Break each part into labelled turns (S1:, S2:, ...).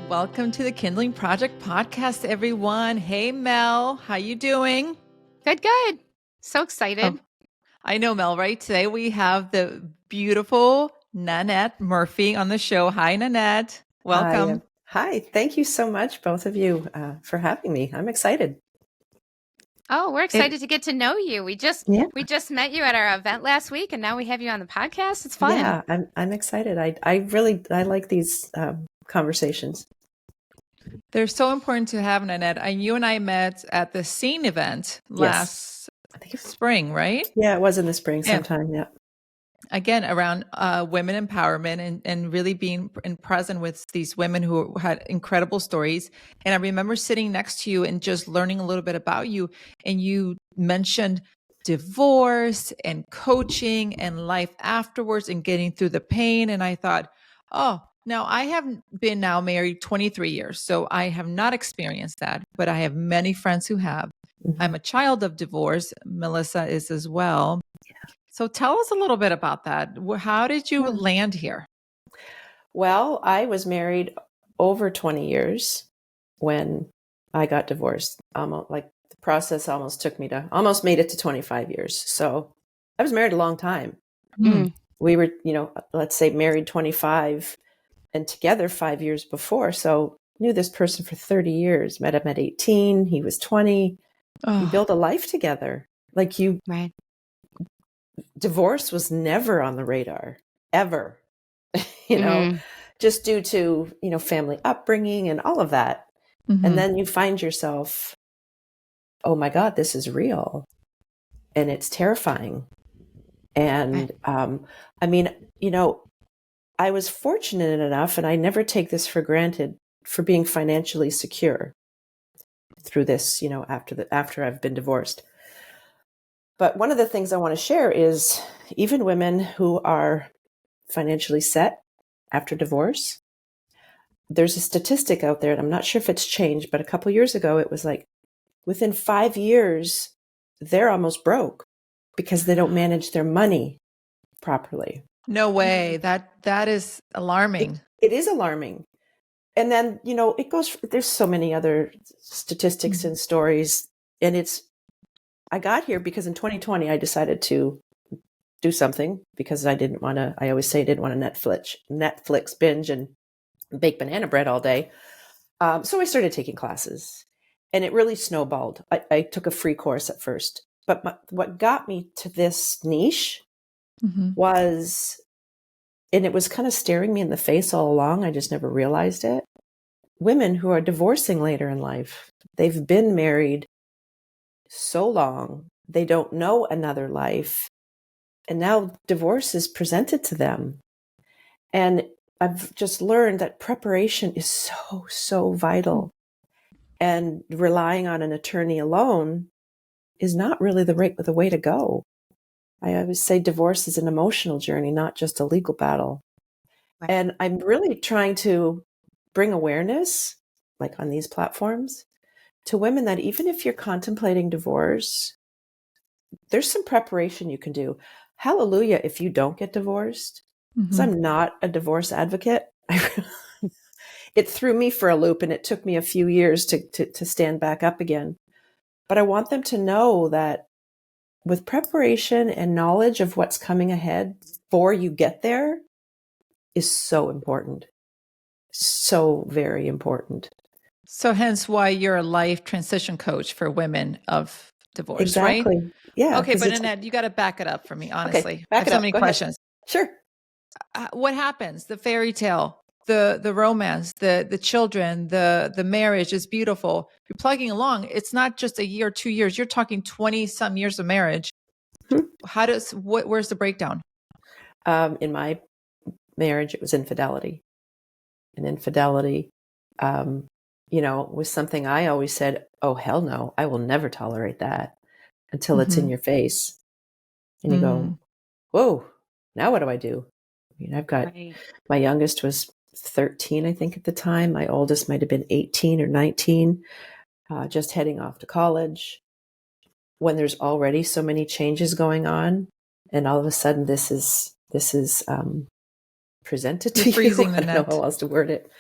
S1: Welcome to the Kindling Project podcast, everyone. Hey, Mel, how you doing?
S2: Good. So excited.
S1: Oh, I know, Mel, right? Today we have the beautiful Nanette Murphy on the show. Hi, Nanette. Welcome.
S3: Hi. Thank you so much, both of you, for having me. I'm excited.
S2: Oh, we're excited to get to know you. We just met you at our event last week, and now we have you on the podcast. It's fun.
S3: Yeah, I'm excited. I like these conversations.
S1: They're so important to have, Nanette. And you and I met at the Scene event last spring, right?
S3: Yeah, it was in the spring sometime. Yeah.
S1: Again, around women empowerment and really being present with these women who had incredible stories. And I remember sitting next to you and just learning a little bit about you. And you mentioned divorce and coaching and life afterwards and getting through the pain. And I thought, oh, now I have been now married 23 years. So I have not experienced that, but I have many friends who have. Mm-hmm. I'm a child of divorce. Melissa is as well. Yeah. So tell us a little bit about that. How did you land here?
S3: Well, I was married over 20 years when I got divorced. The process almost made it to 25 years. So I was married a long time. Mm. We were, let's say married 25 and together 5 years before. So knew this person for 30 years, met him at 18. He was 20. Oh. You build a life together.
S2: Right.
S3: Divorce was never on the radar, ever, just due to, family upbringing and all of that. Mm-hmm. And then you find yourself, oh my God, this is real. And it's terrifying. And, I was fortunate enough, and I never take this for granted, for being financially secure through this, after I've been divorced. But one of the things I want to share is even women who are financially set after divorce, there's a statistic out there, and I'm not sure if it's changed, but a couple of years ago, it was like within 5 years, they're almost broke because they don't manage their money properly.
S1: No way. That is alarming.
S3: It is alarming. And then, there's so many other statistics and stories, and I got here because in 2020, I decided to do something because I always say I didn't want to Netflix binge and bake banana bread all day. So I started taking classes, and it really snowballed. I took a free course at first, but what got me to this niche was, and it was kind of staring me in the face all along, I just never realized it. Women who are divorcing later in life, they've been married so long, they don't know another life. And now divorce is presented to them. And I've just learned that preparation is so, so vital. And relying on an attorney alone is not really the way to go. I always say divorce is an emotional journey, not just a legal battle. Right. And I'm really trying to bring awareness, like on these platforms, to women that even if you're contemplating divorce, there's some preparation you can do. Hallelujah if you don't get divorced, because I'm not a divorce advocate. It threw me for a loop, and it took me a few years to stand back up again. But I want them to know that with preparation and knowledge of what's coming ahead before you get there is so important. So very important.
S1: So hence why you're a life transition coach for women of divorce,
S3: exactly.
S1: Right?
S3: Yeah.
S1: Okay, but Nanette, you got to back it up for me, honestly.
S3: Okay,
S1: I have so many questions.
S3: Ahead.
S1: Sure. What happens? The fairy tale, the romance, the children, the marriage is beautiful. You're plugging along. It's not just a year, 2 years. You're talking 20 some years of marriage. Where's the breakdown?
S3: In my marriage, it was infidelity. And infidelity, was something I always said, oh, hell no, I will never tolerate that until it's in your face. And you go, whoa, now what do I do? I've got, my youngest was 13, I think, at the time. My oldest might have been 18 or 19, just heading off to college. When there's already so many changes going on, and all of a sudden this is presented to you. I don't know how else to word it.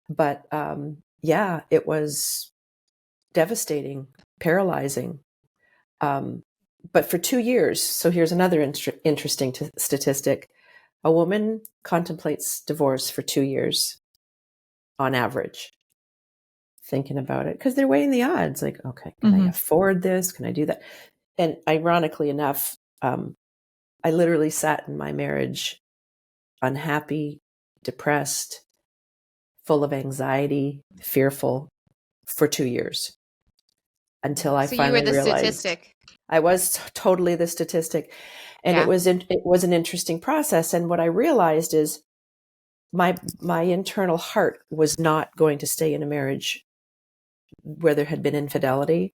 S3: But yeah, it was devastating, paralyzing. But for 2 years, so here's another interesting statistic. A woman contemplates divorce for 2 years on average, thinking about it, because they're weighing the odds. Like, okay, can I afford this? Can I do that? And ironically enough, I literally sat in my marriage unhappy, depressed, full of anxiety, fearful for 2 years until I
S2: So you were
S3: finally
S2: the
S3: realized
S2: statistic.
S3: I was totally the statistic. And it was an interesting process. And what I realized is my internal heart was not going to stay in a marriage where there had been infidelity.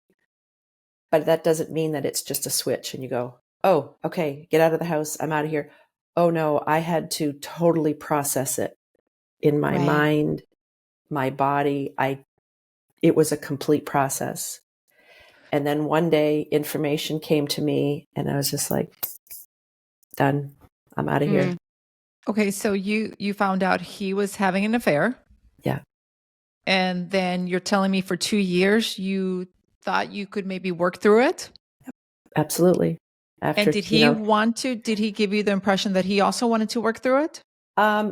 S3: But that doesn't mean that it's just a switch and you go, oh, okay, get out of the house. I'm out of here. Oh no, I had to totally process it in my mind, my body. It was a complete process. And then one day information came to me and I was just like, done. I'm out of here.
S1: Okay, so you found out he was having an affair.
S3: Yeah.
S1: And then you're telling me for 2 years you thought you could maybe work through it?
S3: Absolutely.
S1: And did he did he give you the impression that he also wanted to work through it?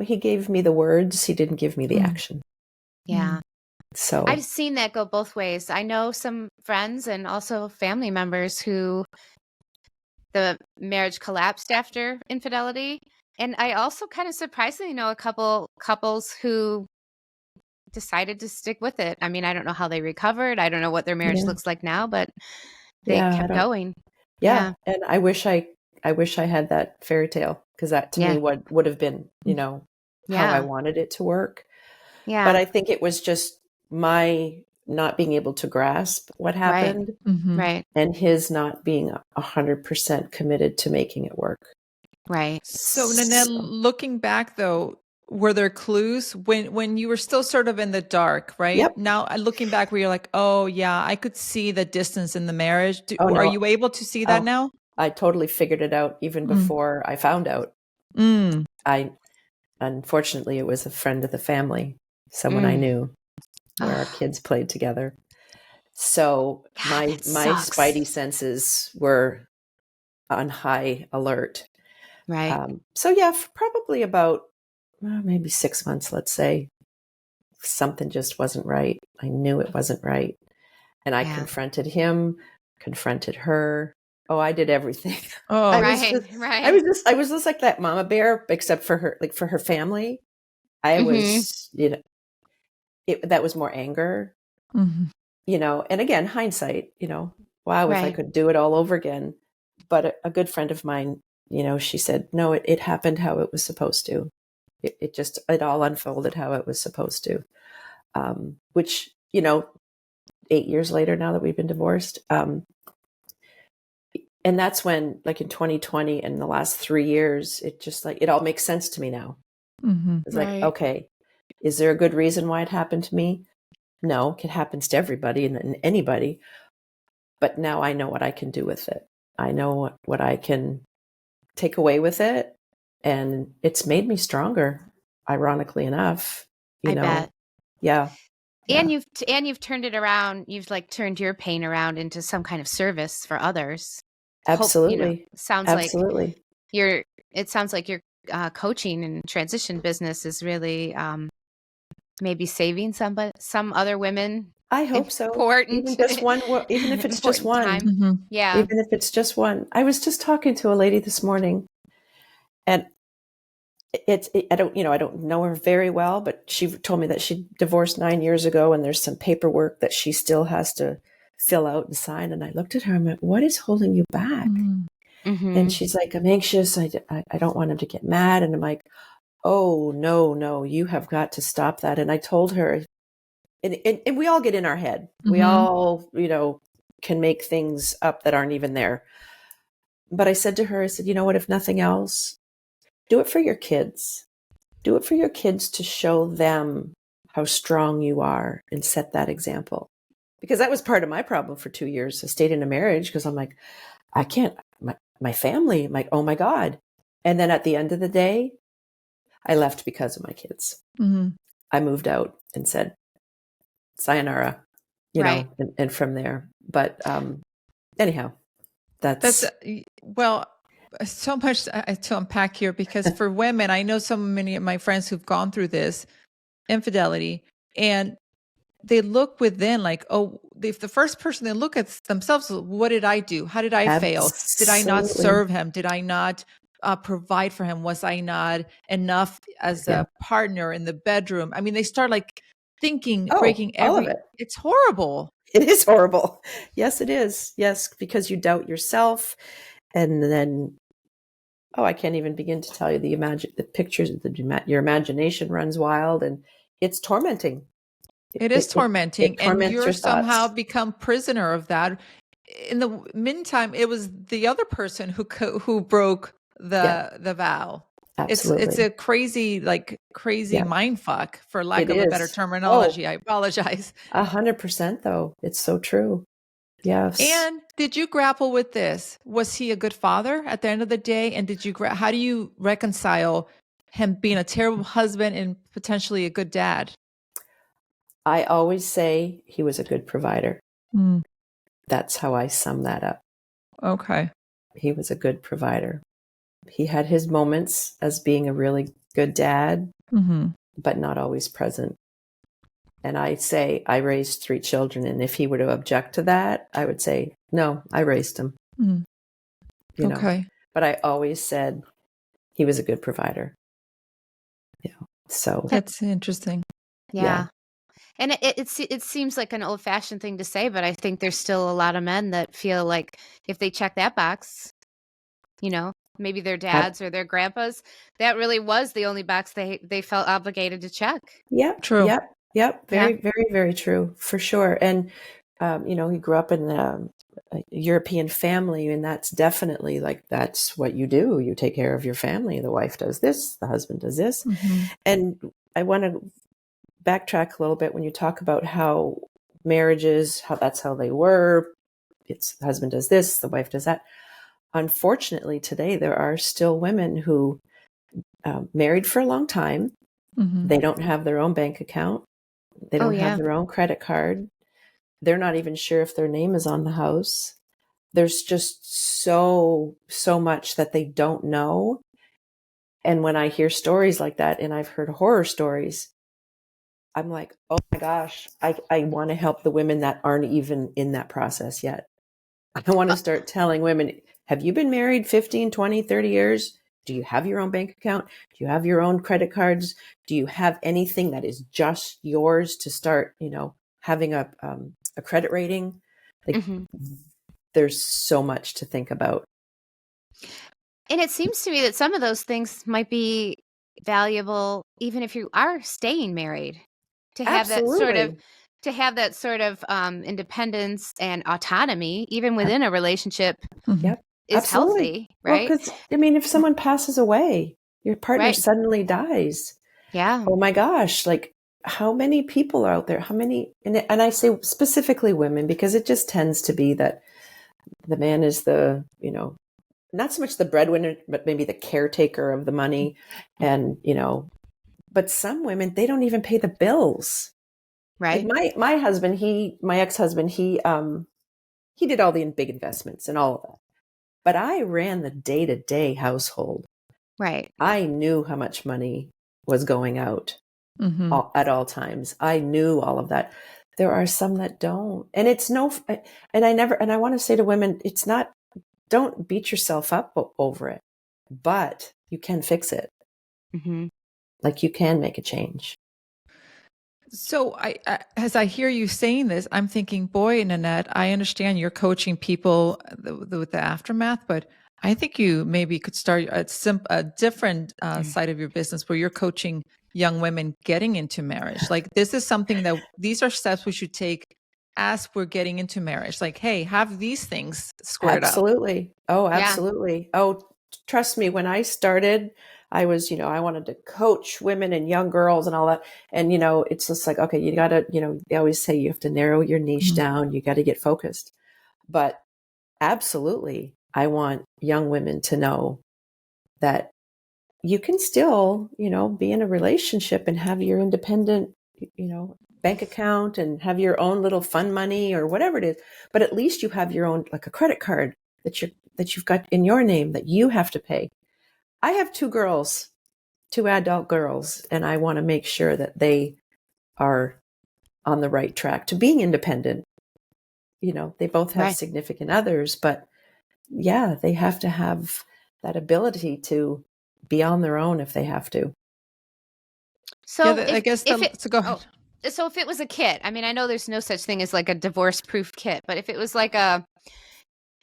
S3: He gave me the words, he didn't give me the action.
S2: Yeah.
S3: So
S2: I've seen that go both ways. I know some friends and also family members who the marriage collapsed after infidelity. And I also kind of surprisingly know a couple couples who decided to stick with it. I mean, I don't know how they recovered. I don't know what their marriage looks like now, but they kept going.
S3: Yeah. And I wish I had that fairy tale, because that to me would have been, how I wanted it to work.
S2: Yeah.
S3: But I think it was just my not being able to grasp what happened,
S2: Right.
S3: and his not being 100% committed to making it work.
S2: Right.
S1: So Nanette, looking back though, were there clues when you were still sort of in the dark, right?
S3: Yep.
S1: Now looking back where you're like, oh yeah, I could see the distance in the marriage.
S3: No.
S1: Are you able to see that now?
S3: I totally figured it out even before I found out. Unfortunately, it was a friend of the family, someone I knew, where our kids played together. So my spidey senses were on high alert.
S2: Right.
S3: So yeah, for probably about maybe 6 months, let's say, something just wasn't right. I knew it wasn't right. And I confronted him, confronted her. Oh, I did everything.
S1: Oh,
S3: I was just like that mama bear, except for her, like for her family. I was, that was more anger, and again, hindsight, wow, if I could do it all over again. But a good friend of mine, she said, no, it happened how it was supposed to. It all unfolded how it was supposed to. Which, 8 years later, now that we've been divorced, and that's when, like in 2020 and the last 3 years, it just like, it all makes sense to me now. It's like, okay, is there a good reason why it happened to me? No, it happens to everybody and anybody. But now I know what I can do with it. I know what I can take away with it. And it's made me stronger, ironically enough. I bet. Yeah.
S2: And you've turned it around. You've like turned your pain around into some kind of service for others.
S3: Absolutely.
S2: Sounds like your coaching and transition business is really maybe saving some other women.
S3: I hope so. Even if it's just one.
S2: Yeah.
S3: Even if it's just one. I was just talking to a lady this morning, and I don't know her very well, but she told me that she divorced 9 years ago, and there's some paperwork that she still has to fill out and sign. And I looked at her, I'm like, what is holding you back? And she's like, I'm anxious. I don't want him to get mad. And I'm like, oh, no, you have got to stop that. And I told her, and we all get in our head. We all, can make things up that aren't even there. But I said to her, I said, you know what, if nothing else, do it for your kids. Do it for your kids to show them how strong you are and set that example. Because that was part of my problem for 2 years. I stayed in a marriage because I'm like, I can't, my family, I'm like, oh my God. And then at the end of the day, I left because of my kids. I moved out and said, sayonara,
S2: Right.
S3: and from there. But anyhow,
S1: That's
S3: that's
S1: well, so much to unpack here because for women, I know so many of my friends who've gone through this infidelity and they look within like, oh, if the first person they look at themselves, what did I do? How did I fail? Did I not
S3: absolutely,
S1: serve him? Did I not provide for him? Was I not enough as
S3: yeah.
S1: a partner in the bedroom? I mean, they start like thinking,
S3: Oh,
S1: breaking
S3: all of it.
S1: it's horrible.
S3: It is horrible. Yes, it is. Yes, because you doubt yourself, and then I can't even begin to tell you the pictures. Your imagination runs wild, and it's tormenting.
S1: It is tormenting,
S3: It
S1: and
S3: torments
S1: you're
S3: your
S1: somehow
S3: thoughts.
S1: become prisoner of that. In the meantime, it was the other person who broke
S3: Yeah,
S1: the vow. It's
S3: absolutely.
S1: a crazy
S3: Yeah,
S1: mind fuck, for lack
S3: it
S1: of a better
S3: is. Oh,
S1: terminology. I apologize.
S3: 100% though. It's so true. Yes.
S1: And did you grapple with this? Was he a good father at the end of the day? And how do you reconcile him being a terrible husband and potentially a good dad?
S3: I always say he was a good provider.
S1: Mm,
S3: That's how I sum that up.
S1: okay.
S3: He was a good provider. He had his moments as being a really good dad,
S1: Mm-hmm.
S3: but not always present. And I say I raised 3 children, and if he were to object to that, I would say, no, I raised them,
S1: Mm,
S3: you know.
S1: okay.
S3: But I always said he was a good provider. So
S1: That's interesting.
S2: Yeah. And it seems like an old fashioned thing to say, but I think there's still a lot of men that feel like if they check that box, maybe their
S3: ab-
S2: dads or their grandpas, that really was the only box they felt obligated to check.
S3: yep,
S1: True.
S3: yep, yep.
S2: Yeah.
S3: Very, very, very true for sure. And he grew up in a European family, and that's definitely like that's what you do. You take care of your family. The wife does this, the husband does this.
S1: Mm-hmm.
S3: And I want to backtrack a little bit when you talk about how marriages, how that's how they were. It's the husband does this, the wife does that. Unfortunately, today there are still women who married for a long time.
S1: Mm-hmm.
S3: They don't have their own bank account. They
S2: Oh
S3: don't have
S2: yeah.
S3: their own credit card. They're not even sure if their name is on the house. There's just so much that they don't know. And when I hear stories like that, and I've heard horror stories, I'm like, oh my gosh, I want to help the women that aren't even in that process yet. I want to start telling women, have you been married 15, 20, 30 years? Do you have your own bank account? Do you have your own credit cards? Do you have anything that is just yours to start, having a credit rating? Like,
S2: hmm
S3: there's so much to think about.
S2: And it seems to me that some of those things might be valuable even if you are staying married, to have that sort of
S3: Absolutely.
S2: independence and autonomy even within a relationship
S1: Mm-hmm.
S3: Yep.
S2: is
S3: Absolutely.
S2: healthy,
S3: Well,
S2: right?
S3: because if someone passes away, your partner
S2: Right.
S3: suddenly dies.
S2: Yeah.
S3: Oh my gosh, like how many people are out there? How many, and I say specifically women, because it just tends to be that the man is the, not so much the breadwinner, but maybe the caretaker of the money. And, but some women, they don't even pay the bills. Like
S2: Right.
S3: my husband, my ex-husband, he did all the big investments and all of that. But I ran the day-to-day household.
S2: Right.
S3: I knew how much money was going out
S1: Mm-hmm.
S3: at all times. I knew all of that. There are some that don't. And it's and I want to say to women, it's not, don't beat yourself up over it, but you can fix it.
S2: hmm
S3: Like you can make a change.
S1: So as I hear you saying this, I'm thinking, boy, Nanette, I understand you're coaching people with the aftermath, but I think you maybe could start a different side of your business where you're coaching young women getting into marriage. Like this is something that these are steps we should take as we're getting into marriage. Like, hey, have these things squared up.
S3: Absolutely. Oh,
S2: Yeah.
S3: absolutely. Oh, trust me, when I started, I was, I wanted to coach women and young girls and all that. And, it's just like, okay, you got to, they always say you have to narrow your niche
S1: Mhm.
S3: down. You got to get focused. But absolutely, I want young women to know that you can still, be in a relationship and have your independent, bank account and have your own little fun money or whatever it is. But at least you have your own, like a credit card that you've got in your name that you have to pay. I have two adult girls, and I want to make sure that they are on the right track to being independent. They both have
S2: Right.
S3: significant others, but yeah, they have to have that ability to be on their own if they have to.
S2: So
S1: I guess so go ahead.
S2: so if it was a kit, I mean, I know there's no such thing as like a divorce-proof kit, but if it was like a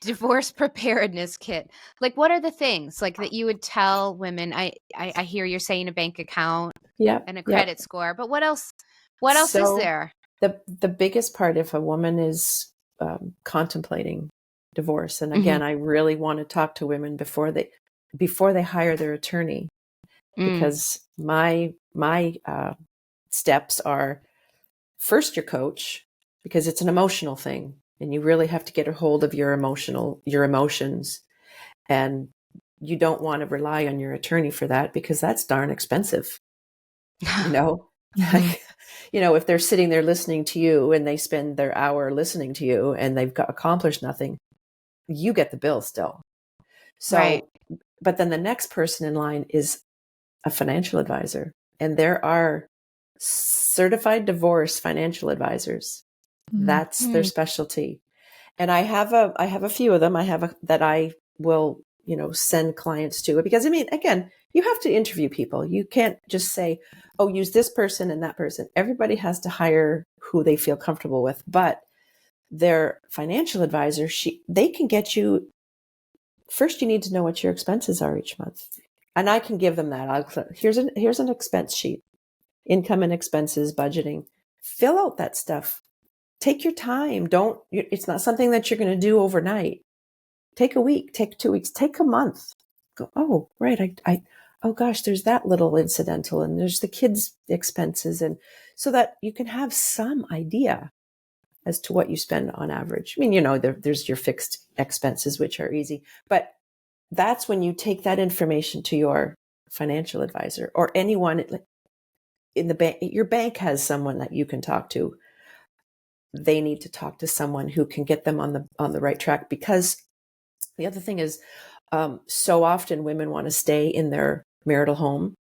S2: divorce preparedness kit, like what are the things like that you would tell women? I hear you're saying a bank account
S3: Yep.
S2: and a
S3: Yep.
S2: credit score, but what else? What else is
S3: So
S2: there?
S3: the biggest part, if a woman is contemplating divorce, and again, I really want to talk to women before they hire their attorney, because my steps are first your coach, because it's an emotional thing, and you really have to get a hold of your emotions, and you don't want to rely on your attorney for that, because that's darn expensive. If they're sitting there listening to you and they spend their hour listening to you and they've accomplished nothing, you get the bill still. So,
S2: Right.
S3: But then the next person in line is a financial advisor, and there are certified divorce financial advisors. That's their specialty. And I have a few of them. That I will, send clients to, because again, you have to interview people. You can't just say, oh, use this person and that person. Everybody has to hire who they feel comfortable with, but their financial advisor, they can get you. First, you need to know what your expenses are each month. And I can give them that. Here's an expense sheet, income and expenses, budgeting. Fill out that stuff. Take your time. It's not something that you're going to do overnight. Take a week, take 2 weeks, take a month. Go, oh, right. Oh gosh, there's that little incidental, and there's the kids' expenses. And so that you can have some idea as to what you spend on average. There's your fixed expenses, which are easy, but that's when you take that information to your financial advisor or anyone in the bank. Your bank has someone that you can talk to. They need to talk to someone who can get them on the right track, because the other thing is, so often women want to stay in their marital home.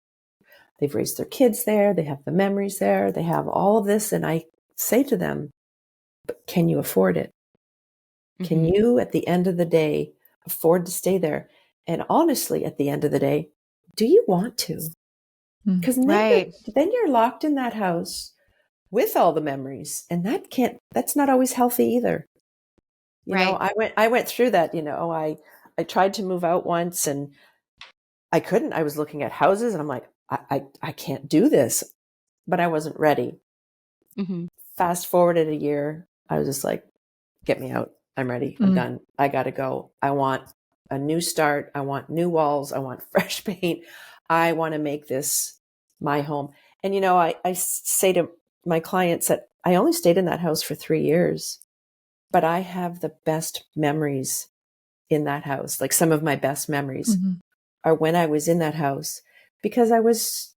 S3: They've raised their kids there. They have the memories there. They have all of this. And I say to them, but can you afford it? Can you, at the end of the day, afford to stay there? And honestly, at the end of the day, do you want to? Because then you're locked in that house with all the memories, and that's not always healthy either. I went through that. I tried to move out once, and I couldn't. I was looking at houses, and I'm like, I can't do this, but I wasn't ready. Fast forwarded a year, I was just like, get me out. I'm ready. I'm done. I got to go. I want a new start. I want new walls. I want fresh paint. I want to make this my home. And, I say to my clients that I only stayed in that house for 3 years, but I have the best memories in that house. Like, some of my best memories are when I was in that house, because I was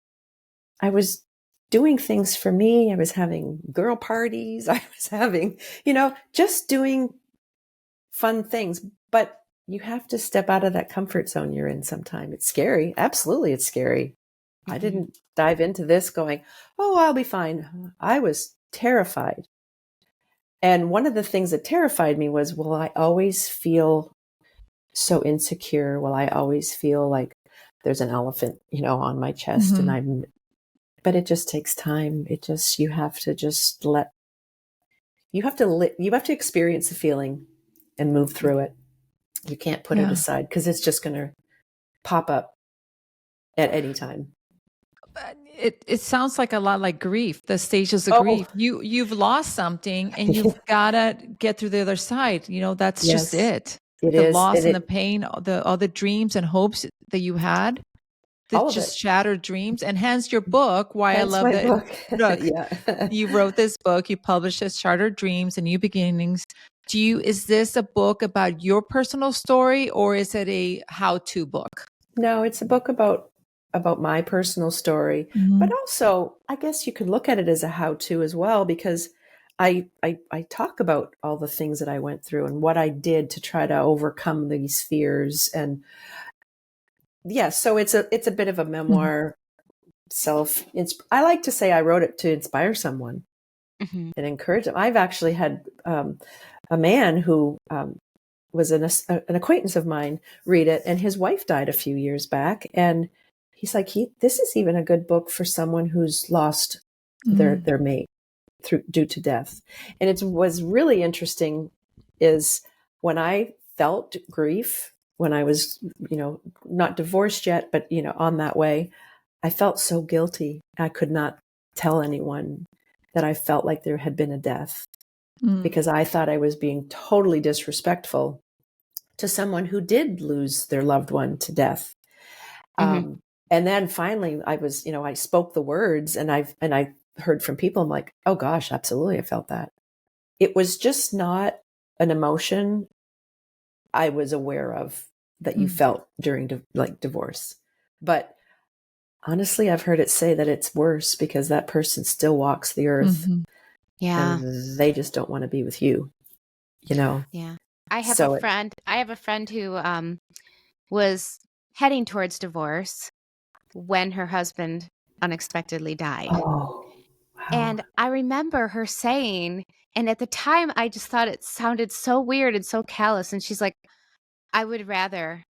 S3: doing things for me. I was having girl parties. I was having, just doing fun things. But you have to step out of that comfort zone you're in sometime. It's scary. Absolutely, it's scary. I didn't dive into this going, oh, I'll be fine. I was terrified. And one of the things that terrified me was, will I always feel so insecure? Will I always feel like there's an elephant, on my chest? But it just takes time. You have to experience the feeling and move through it. You can't put it aside, because it's just going to pop up at any time.
S1: It sounds like a lot like grief, the stages of grief. You've lost something, and you've got to get through the other side. That's just it. The loss and the pain, all the dreams and hopes that you had, just shattered dreams. And hence your book, Why I Love That Book. You wrote this book, you published it, Shattered Dreams and New Beginnings. Is this a book about your personal story, or is it a how-to book?
S3: No, it's a book about about my personal story, but also I guess you could look at it as a how-to as well, because I talk about all the things that I went through and what I did to try to overcome these fears. And yeah, so it's a bit of a memoir. I like to say I wrote it to inspire someone
S2: Mm-hmm.
S3: and encourage them. I've actually had a man who was an acquaintance of mine read it, and his wife died a few years back, and he's like, this is even a good book for someone who's lost their mate due to death. And it was really interesting is when I felt grief, when I was, not divorced yet, but, on that way, I felt so guilty. I could not tell anyone that I felt like there had been a death because I thought I was being totally disrespectful to someone who did lose their loved one to death. And then finally I spoke the words, and I heard from people. I'm like, oh gosh, absolutely. I felt that. It was just not an emotion I was aware of that you felt during divorce. But honestly, I've heard it say that it's worse because that person still walks the earth.
S2: Yeah.
S3: And they just don't want to be with you,
S2: Yeah. I have
S3: So
S2: a friend who was heading towards divorce when her husband unexpectedly died.
S3: Oh, wow.
S2: And I remember her saying, and at the time I just thought it sounded so weird and so callous. And she's like, I would rather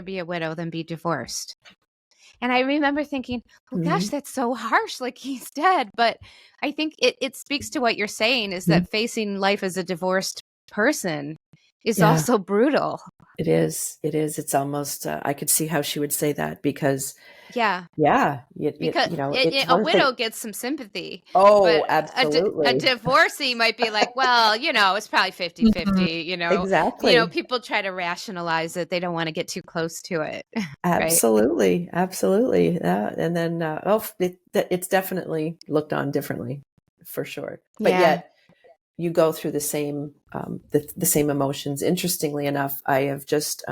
S2: be a widow than be divorced. And I remember thinking, well, gosh, that's so harsh. Like, he's dead. But I think it speaks to what you're saying, is that facing life as a divorced person is also brutal.
S3: It is. It's almost, I could see how she would say that because
S2: because a widow gets some sympathy.
S3: Oh,
S2: but
S3: absolutely.
S2: A divorcee might be like, well, it's probably 50-50,
S3: Exactly.
S2: People try to rationalize it. They don't want to get too close to it.
S3: Absolutely. Right? Absolutely. And then, it's definitely looked on differently for sure. But yet you go through the same, the same emotions. Interestingly enough, I have just,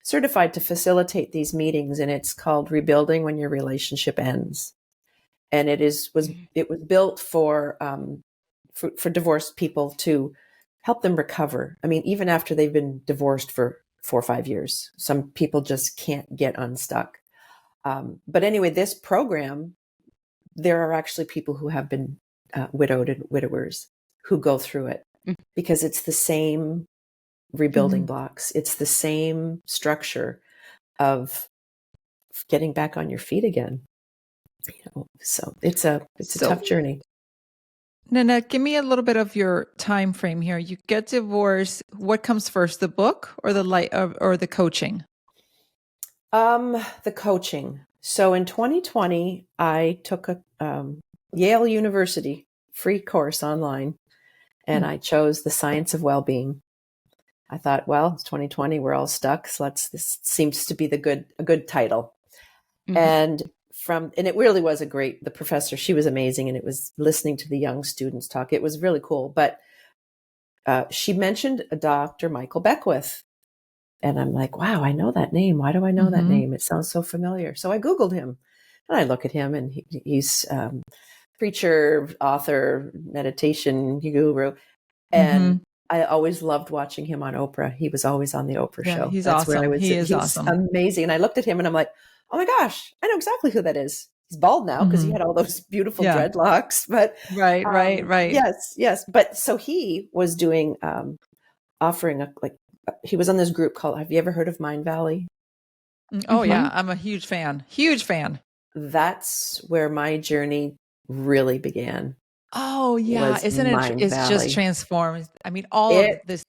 S3: certified to facilitate these meetings, and it's called Rebuilding When Your Relationship Ends. And it was built for divorced people to help them recover. I mean, even after they've been divorced for 4 or 5 years, some people just can't get unstuck. But anyway, this program, there are actually people who have been widowed and widowers who go through it because it's the same rebuilding blocks. It's the same structure of getting back on your feet again. So it's a tough journey.
S1: Nanette, give me a little bit of your time frame here. You get divorced. What comes first, the book or the coaching?
S3: The coaching. So in 2020, I took a Yale University free course online, and I chose The Science of Well-Being. I thought, well, it's 2020, we're all stuck. So this seems to be a good title. And it really was the professor, she was amazing. And it was listening to the young students talk. It was really cool. But she mentioned a Dr. Michael Beckwith. And I'm like, wow, I know that name. Why do I know that name? It sounds so familiar. So I Googled him, and I look at him, and he's preacher, author, meditation guru. And I always loved watching him on Oprah. He was always on the Oprah show.
S1: He's
S3: That's
S1: awesome.
S3: Where I would
S1: he's
S3: awesome.
S1: Awesome.
S3: Amazing. And I looked at him and I'm like, oh my gosh, I know exactly who that is. He's bald now because he had all those beautiful dreadlocks. But
S1: right.
S3: Yes. But so he was doing, offering he was on this group called, have you ever heard of Mind Valley?
S1: Oh yeah. I'm a huge fan.
S3: That's where my journey really began.
S1: Oh yeah. Isn't it? It's just transformed. I mean, all of this.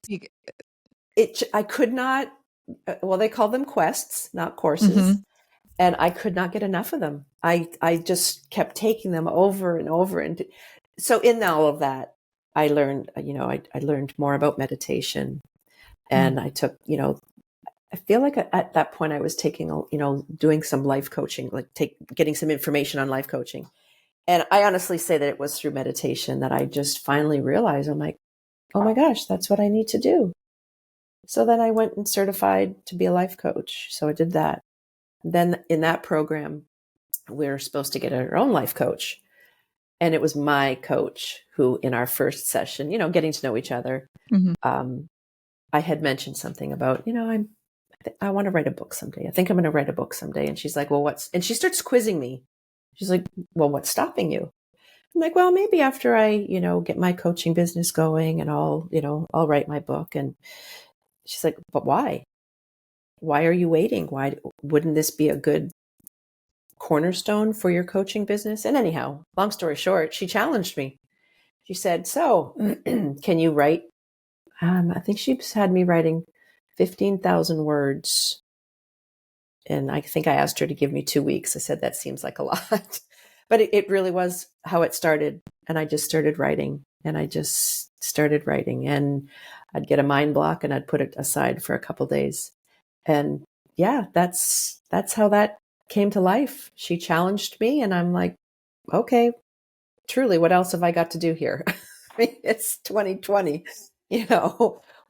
S3: I could not, well, they call them quests, not courses. And I could not get enough of them. I just kept taking them over and over. And so in all of that, I learned, I learned more about meditation, and I took, I feel like at that point I was taking, doing some life coaching, getting some information on life coaching. And I honestly say that it was through meditation that I just finally realized, I'm like, oh my gosh, that's what I need to do. So then I went and certified to be a life coach. So I did that. Then in that program, we're supposed to get our own life coach. And it was my coach who, in our first session, getting to know each other, I had mentioned something about, I want to write a book someday. I think I'm going to write a book someday. And she's like, well, and she starts quizzing me. She's like, well, what's stopping you? I'm like, well, maybe after I, get my coaching business going and I'll write my book. And she's like, but why? Why are you waiting? Why wouldn't this be a good cornerstone for your coaching business? And anyhow, long story short, she challenged me. She said, so can you write? I think she had me writing 15,000 words. And I think I asked her to give me 2 weeks. I said, that seems like a lot. But it really was how it started. And I just started writing. And I'd get a mind block and I'd put it aside for a couple days. And yeah, that's how that came to life. She challenged me and I'm like, okay, truly, what else have I got to do here? I mean, it's 2020,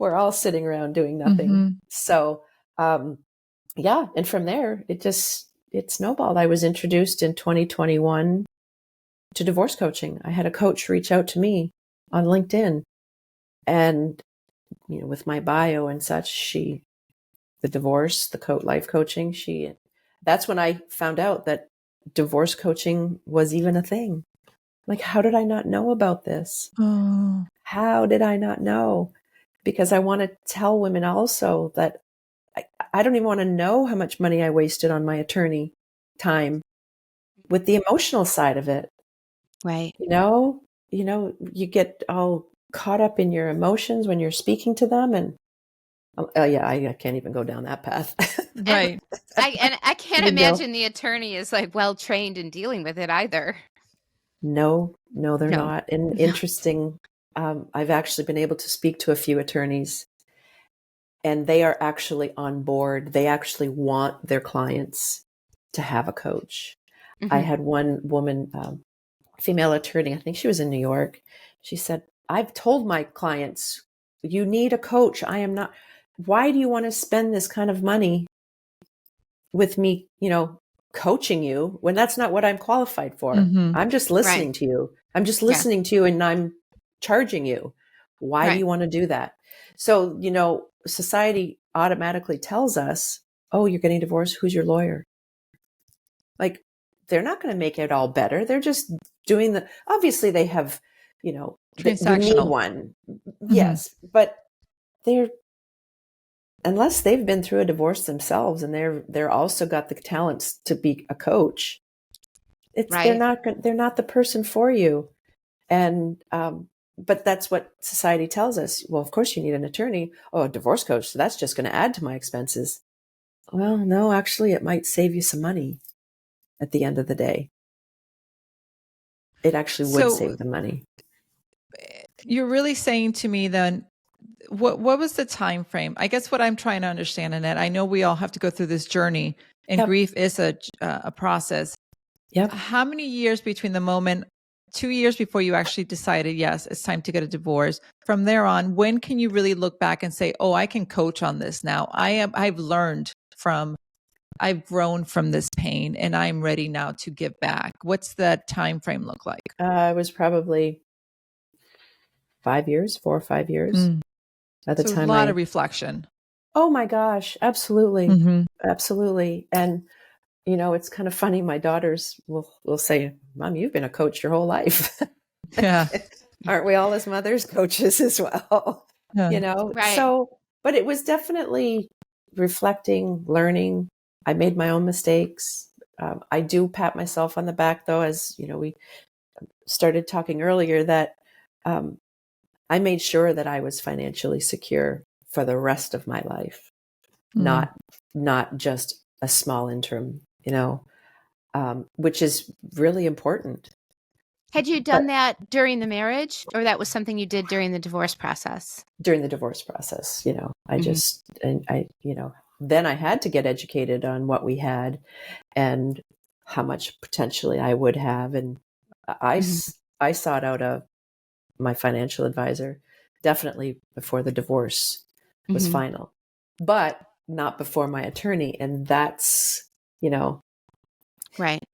S3: we're all sitting around doing nothing. So, yeah. And from there, it snowballed. I was introduced in 2021 to divorce coaching. I had a coach reach out to me on LinkedIn and, with my bio and such, the divorce, the life coaching, that's when I found out that divorce coaching was even a thing. Like, how did I not know about this?
S1: Oh.
S3: How did I not know? Because I want to tell women also that I don't even want to know how much money I wasted on my attorney time with the emotional side of it.
S2: Right.
S3: You get all caught up in your emotions when you're speaking to them. And I can't even go down that path.
S1: Right.
S2: I can't imagine the attorney is like well trained in dealing with it either.
S3: No, they're not. And interesting, I've actually been able to speak to a few attorneys and they are actually on board. They actually want their clients to have a coach. I had one woman, female attorney, I think she was in New York. She said, I've told my clients, you need a coach. Why do you want to spend this kind of money with me, coaching you when that's not what I'm qualified for? I'm just listening to you. I'm just listening to you and I'm charging you. Why do you want to do that? So, society automatically tells us, oh, you're getting divorced. Who's your lawyer? Like, they're not going to make it all better. They're just doing obviously they have, you need one. Yes. But unless they've been through a divorce themselves and they're also got the talents to be a coach, they're not the person for you. And, but that's what society tells us. Well, of course you need an attorney. Oh, a divorce coach. So that's just going to add to my expenses. Well, no, actually it might save you some money at the end of the day. It actually would save the money.
S1: You're really saying to me then, what was the time frame? I guess what I'm trying to understand, Nanette, I know we all have to go through this journey and grief is a process.
S3: Yep.
S1: How many years between the moment, 2 years before you actually decided, yes, it's time to get a divorce? From there on, when can you really look back and say, oh, I can coach on this now. I've grown from this pain and I'm ready now to give back. What's that time frame look like? It
S3: was probably 4 or 5 years. At the time,
S1: a lot of reflection.
S3: Oh my gosh, absolutely. Absolutely. And, it's kind of funny. My daughters will say, Mom, you've been a coach your whole life.
S1: Yeah.
S3: Aren't we all as mothers coaches as well?
S1: Yeah.
S2: Right.
S3: So, but it was definitely reflecting, learning. I made my own mistakes. I do pat myself on the back though, as we started talking earlier, that I made sure that I was financially secure for the rest of my life, not just a small interim, which is really important.
S2: Had you done that during the marriage, or that was something you did during the divorce process?
S3: During the divorce process, I just, and I, then I had to get educated on what we had and how much potentially I would have. And I sought out my financial advisor definitely before the divorce was final, but not before my attorney. And that's, you know.
S2: Right.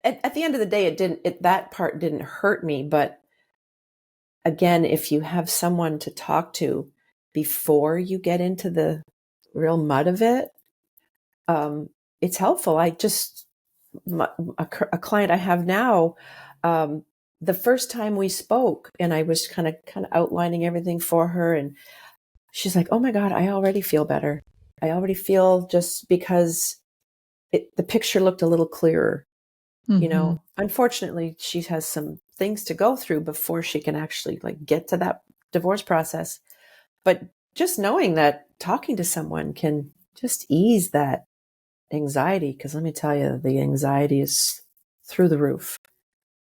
S3: At the end of the day, that part didn't hurt me. But again, if you have someone to talk to before you get into the real mud of it, it's helpful. A client I have now, the first time we spoke, and I was kind of outlining everything for her, and she's like, "Oh my God, I already feel better. I already feel," just because the picture looked a little clearer.
S1: Mhm.
S3: Unfortunately, she has some things to go through before she can actually get to that divorce process. But just knowing that talking to someone can just ease that anxiety, because let me tell you, the anxiety is through the roof.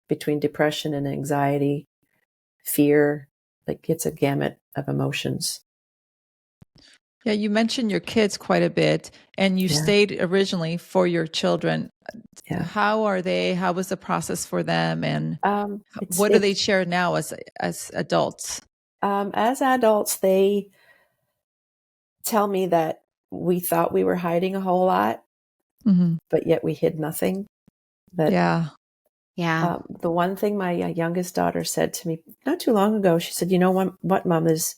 S3: Between depression and anxiety, fear, it's a gamut of emotions.
S1: Yeah, you mentioned your kids quite a bit, and you
S3: Yeah.
S1: stayed originally for your children.
S3: Yeah.
S1: How are they? How was the process for them? And
S3: It's
S1: what do they share now as adults?
S3: as adults, they tell me that we thought we were hiding a whole lot,
S1: Mhm.
S3: but yet we hid nothing. That
S1: Yeah.
S3: the one thing my youngest daughter said to me not too long ago, she said, "You know what, Mom, is,"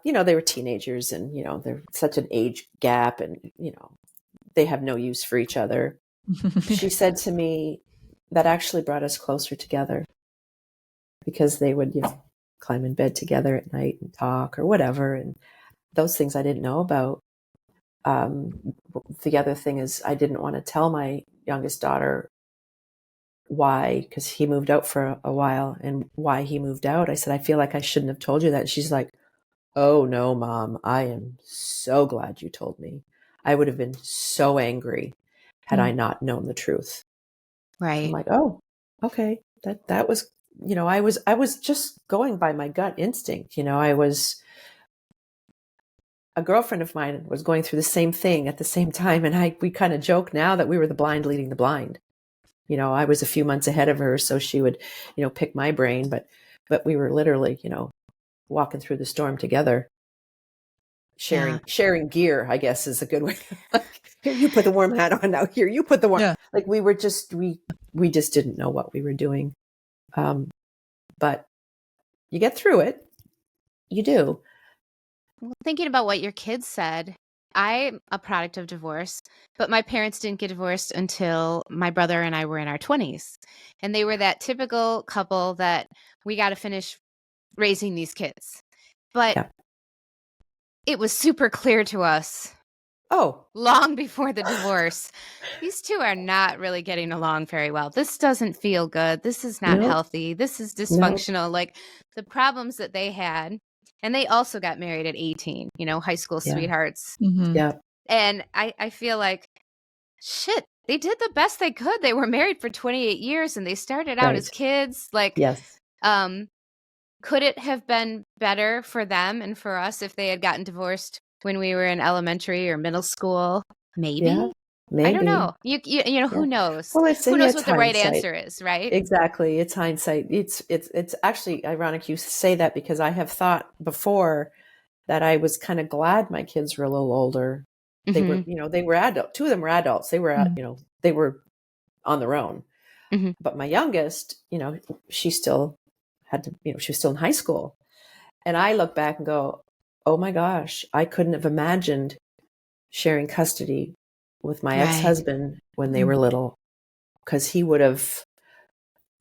S3: they were teenagers, and there's such an age gap, and they have no use for each other. She said to me, that actually brought us closer together, because they would climb in bed together at night and talk or whatever, and those things I didn't know about. The other thing is, I didn't want to tell my youngest daughter why, because he moved out for a while, and why he moved out. I said, "I feel like I shouldn't have told you that." And she's like, "Oh no, Mom, I am so glad you told me. I would have been so angry had I not known the truth." I'm
S2: Right.
S3: like, "Oh, okay." That was, I was just going by my gut instinct. A girlfriend of mine was going through the same thing at the same time, and we kind of joke now that we were the blind leading the blind. I was a few months ahead of her, so she would, pick my brain, but we were literally, walking through the storm together, sharing gear, I guess is a good way. Here, you put the warm hat on. Now here, you put the warm.
S1: Yeah.
S3: We were just we just didn't know what we were doing, but you get through it. You do.
S2: Well, thinking about what your kids said, I'm a product of divorce, but my parents didn't get divorced until my brother and I were in our 20s. And they were that typical couple that we got to finish raising these kids. But
S3: Yeah.
S2: it was super clear to us
S3: Oh,
S2: long before the divorce, these two are not really getting along very well. This doesn't feel good. This is not
S3: no,
S2: healthy. This is
S3: no.
S2: dysfunctional. Like the problems that they had. And they also got married at 18, high school
S3: Yeah.
S2: sweethearts.
S1: Mhm.
S3: Yeah.
S2: And I feel like, shit, they did the best they could. They were married for 28 years and they started out as
S3: Right.
S2: kids. Like,
S3: Yes.
S2: could it have been better for them and for us if they had gotten divorced when we were in elementary or middle school? Maybe.
S3: Yeah. Maybe.
S2: I don't know. Who knows?
S3: Well, it's
S2: Who knows
S3: it's
S2: what the right
S3: hindsight.
S2: answer is, right?
S3: Exactly. It's hindsight. It's actually ironic you say that, because I have thought before that I was kind of glad my kids were a little older. They were, they were adult. Two of them were adults. They were, they were on their own.
S2: Mhm.
S3: But my youngest, she still had to, she was still in high school. And I look back and go, oh my gosh, I couldn't have imagined sharing custody with my
S2: Right.
S3: ex-husband when they were little, because he would have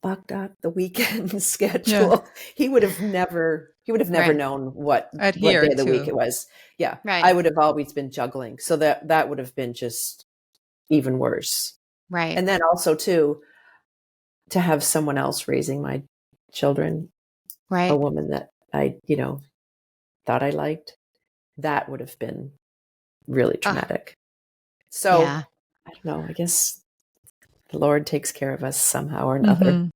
S3: fucked up the weekend schedule. He would have never
S2: Right.
S3: known what
S1: Adhere
S3: day of the
S1: to.
S3: week it was. Yeah.
S2: Right.
S3: I would have always been juggling. So that would have been just even worse.
S2: Right.
S3: And then also too, to have someone else raising my children,
S2: Right.
S3: a woman that I, thought I liked, that would have been really traumatic. So
S2: Yeah.
S3: I don't know, I guess the Lord takes care of us somehow or another.
S1: Mhm.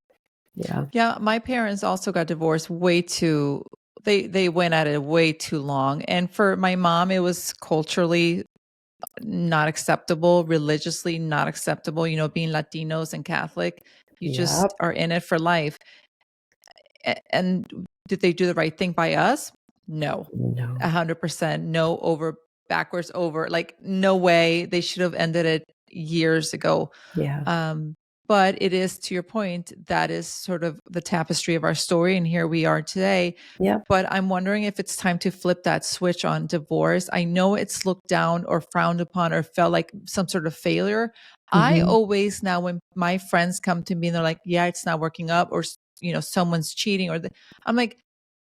S3: Yeah.
S1: Yeah, my parents also got divorced way too they went at it way too long. And for my mom, it was culturally not acceptable, religiously not acceptable, being Latinos and Catholic. You just
S3: Yep.
S1: are in it for life. And did they do the right thing by us? No.
S3: No.
S1: 100%. No, over backwards over. Like, no way. They should have ended it years ago.
S3: Yeah.
S1: But it is, to your point, that is sort of the tapestry of our story. And here we are today.
S3: Yep.
S1: But I'm wondering if it's time to flip that switch on divorce. I know it's looked down or frowned upon or felt like some sort of failure. I always now, when my friends come to me and they're like, yeah, it's not working up, or, someone's cheating, I'm like,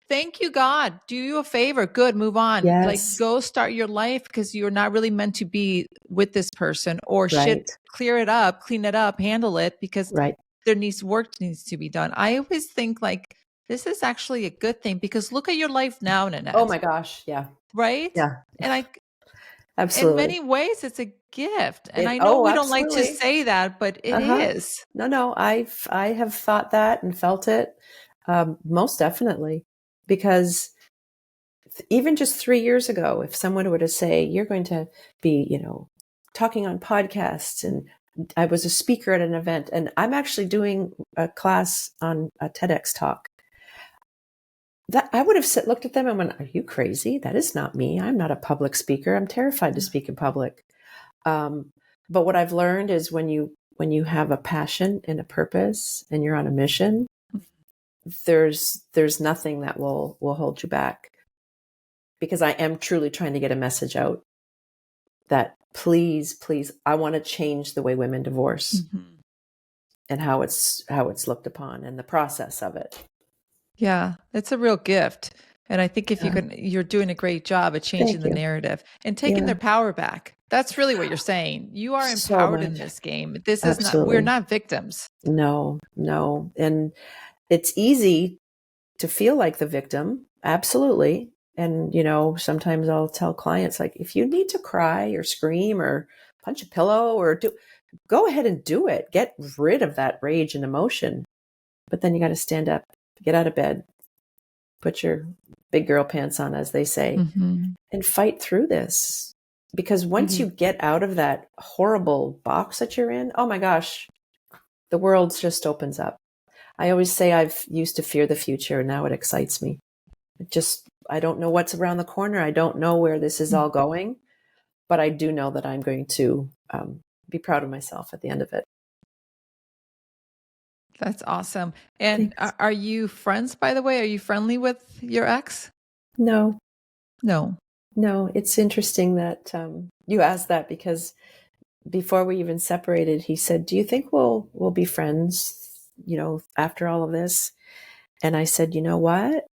S1: thank you, God. Do you a favor. Good. Move on. Like,
S3: Yes.
S1: go start your life, because you're not really meant to be with this person, or shit,
S3: Right.
S1: clear it up, clean it up, handle it, because
S3: Right.
S1: there needs to be done. I always think like this is actually a good thing, because look at your life now, Nanette.
S3: Oh my gosh. Yeah.
S1: Right?
S3: Yeah.
S1: And in
S3: Absolutely.
S1: many ways, it's a gift. And I know we don't like to
S3: absolutely.
S1: say that, but it is.
S3: No, I have thought that and felt it, most definitely, because even just 3 years ago, if someone were to say, you're going to be, talking on podcasts, and I was a speaker at an event, and I'm actually doing a class on a TEDx talk, that I would have looked at them and went, are you crazy? That is not me. I'm not a public speaker. I'm terrified to speak in public. But what I've learned is when you have a passion and a purpose and you're on a mission, there's nothing that will hold you back, because I am truly trying to get a message out that please, I want to change the way women divorce and how it's looked upon and the process of it.
S1: Yeah, it's a real gift. And I think if you're doing a great job at changing the narrative and taking their power back. That's really what you're saying. You are empowered in this game. This is not, we're not victims.
S3: No. And it's easy to feel like the victim. Absolutely. And, sometimes I'll tell clients, like, if you need to cry or scream or punch a pillow or go ahead and do it. Get rid of that rage and emotion. But then you got to stand up, get out of bed, put your big girl pants on, as they say, and fight through this. Because once you get out of that horrible box that you're in, oh my gosh, the world just opens up. I always say I've used to fear the future, and now it excites me. I don't know what's around the corner. I don't know where this is all going, but I do know that I'm going to be proud of myself at the end of it.
S1: That's awesome. And are you friends, by the way? Are you friendly with your ex?
S3: No.
S1: No.
S3: It's interesting that you asked that, because before we even separated, he said, do you think we'll be friends, after all of this? And I said, you know what?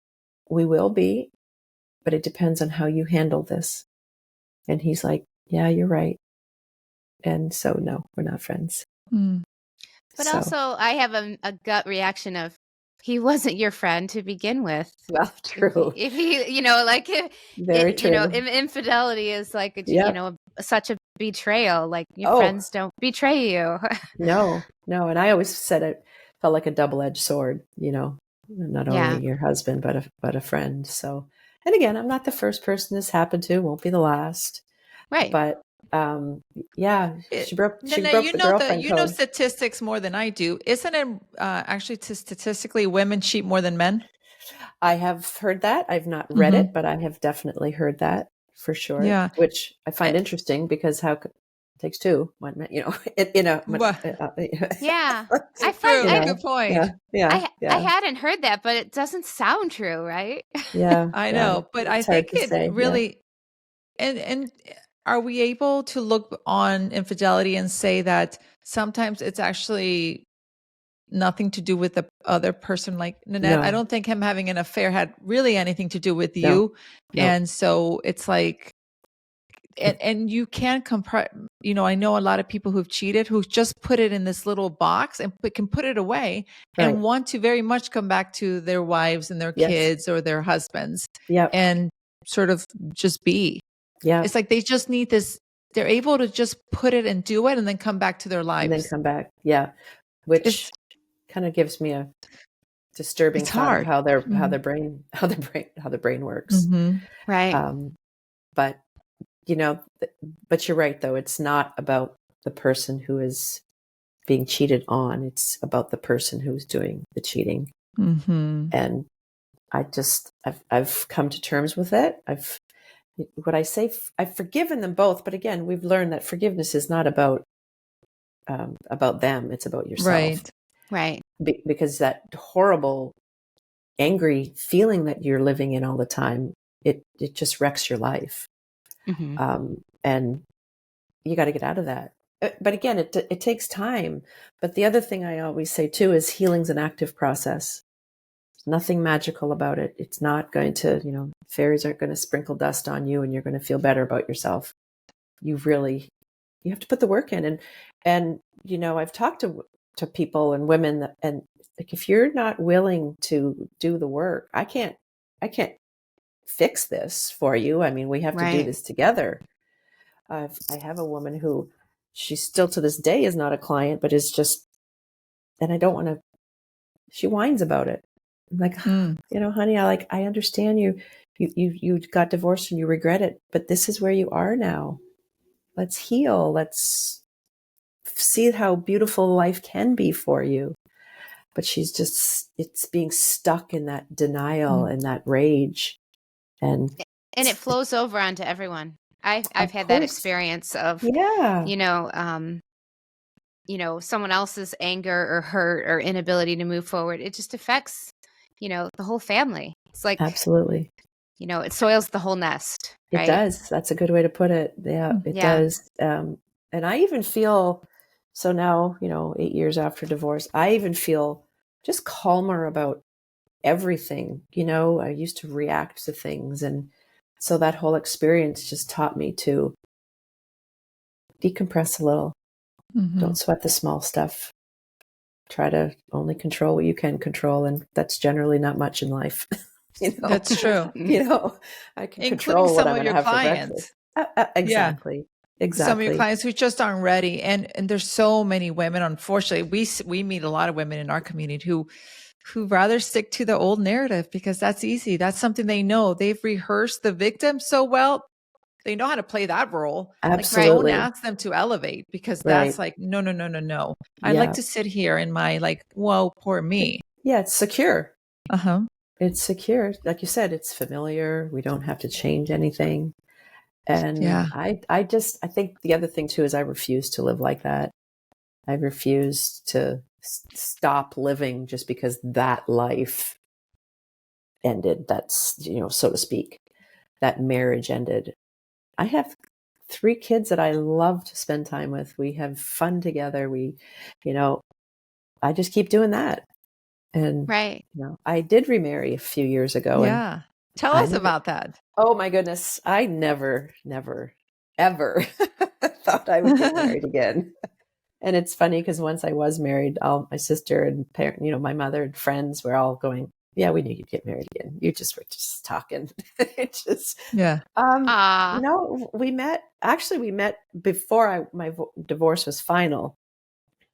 S3: We will be, but it depends on how you handle this. And he's like, yeah, you're right. And so, no, we're not friends.
S2: But also, I have a gut reaction of, he wasn't your friend to begin with.
S3: Well, true.
S2: If he, like,
S3: Very true.
S2: Infidelity is like, such a betrayal. Like, your friends don't betray you.
S3: No. And I always said it felt like a double-edged sword, not only your husband, but a friend. So, and again, I'm not the first person this happened to, won't be the last.
S2: Right.
S3: But she broke the girlfriend code.
S1: You know statistics more than I do. Isn't it actually statistically women cheat more than men?
S3: I have heard that. I've not read it, but I have definitely heard that for sure.
S1: Yeah.
S3: Which I find interesting, because it takes two, one man,
S2: yeah. I find
S1: a good point.
S3: Yeah.
S2: I hadn't heard that, but it doesn't sound true, right?
S3: Yeah.
S1: I know, but I think it really, and are we able to look on infidelity and say that sometimes it's actually nothing to do with the other person? Like Nanette, I don't think him having an affair had really anything to do with you.
S3: No.
S1: And so it's like, and you can't compare, I know a lot of people who've cheated who just put it in this little box and can put it away and want to very much come back to their wives and their kids or their husbands and sort of just be. Yeah. It's like they just need this. They're able to just put it and do it and then come back to their lives.
S3: And then come back. Yeah. Which kind of gives me a disturbing thought of how their brain works.
S2: Right.
S3: But but you're right, though. It's not about the person who is being cheated on. It's about the person who's doing the cheating. And I've come to terms with it. I've forgiven them both. But again, we've learned that forgiveness is not about about them. It's about yourself.
S1: Right.
S2: Right.
S3: Because that horrible, angry feeling that you're living in all the time, it just wrecks your life.
S2: Mm-hmm.
S3: And you got to get out of that. But again, it takes time. But the other thing I always say too is healing's an active process. Nothing magical about it. It's not going to, fairies aren't going to sprinkle dust on you and you're going to feel better about yourself. You have to put the work in. And I've talked to people and women and like, if you're not willing to do the work, I can't fix this for you. I mean, we have to do
S2: Right.
S3: this together. I have a woman who she still to this day is not a client, but is just, and I don't want to, she whines about it. I'm like, honey, I understand you got divorced and you regret it, but this is where you are now. Let's heal. Let's see how beautiful life can be for you. But it's being stuck in that denial and that rage. And
S2: it flows over onto everyone. I've had that experience of, someone else's anger or hurt or inability to move forward. It just affects, the whole family. It's like,
S3: absolutely,
S2: it soils the whole nest. Right?
S3: It does. That's a good way to put it. Yeah, it does. And I even feel, so now, 8 years after divorce, I even feel just calmer about everything. I used to react to things. And so that whole experience just taught me to decompress a little. Mm-hmm. Don't sweat the small stuff. Try to only control what you can control. And that's generally not much in life.
S1: That's true.
S3: I can
S1: including
S3: control
S1: some
S3: what
S1: of
S3: I'm going
S1: your
S3: to have
S1: clients.
S3: for breakfast. Exactly.
S1: Yeah.
S3: Exactly.
S1: Some of your clients who just aren't ready. And there's so many women, unfortunately, we meet a lot of women in our community who rather stick to the old narrative because that's easy. That's something they know. They've rehearsed the victim so well. They know how to play that role.
S3: Absolutely.
S1: Like, don't ask them to elevate because that's like, no. I'd like to sit here in my whoa, poor me.
S3: Yeah, it's secure.
S1: Uh-huh.
S3: It's secure. Like you said, it's familiar. We don't have to change anything. And I think the other thing too is I refuse to live like that. I refuse to stop living just because that life ended. That's, so to speak, that marriage ended. I have 3 kids that I love to spend time with. We have fun together. I just keep doing that. And, I did remarry a few years ago.
S1: Yeah. Tell us about that.
S3: Oh my goodness. I never, ever thought I would get married again. And it's funny because once I was married, my sister and parent, my mother and friends were all going, yeah, we knew you'd get married again. You just were just talking. We met before my divorce was final.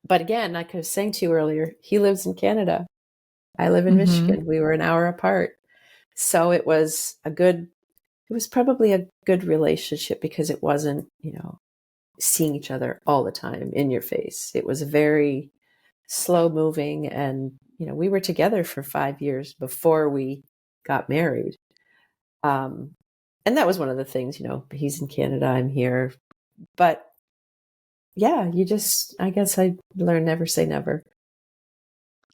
S3: But again, like I was saying to you earlier, he lives in Canada. I live in Michigan. We were an hour apart. So it was probably a good relationship because it wasn't, seeing each other all the time in your face. It was very slow moving. And, we were together for 5 years before we got married. And that was one of the things, he's in Canada, I'm here. But yeah, I guess I learned never say never.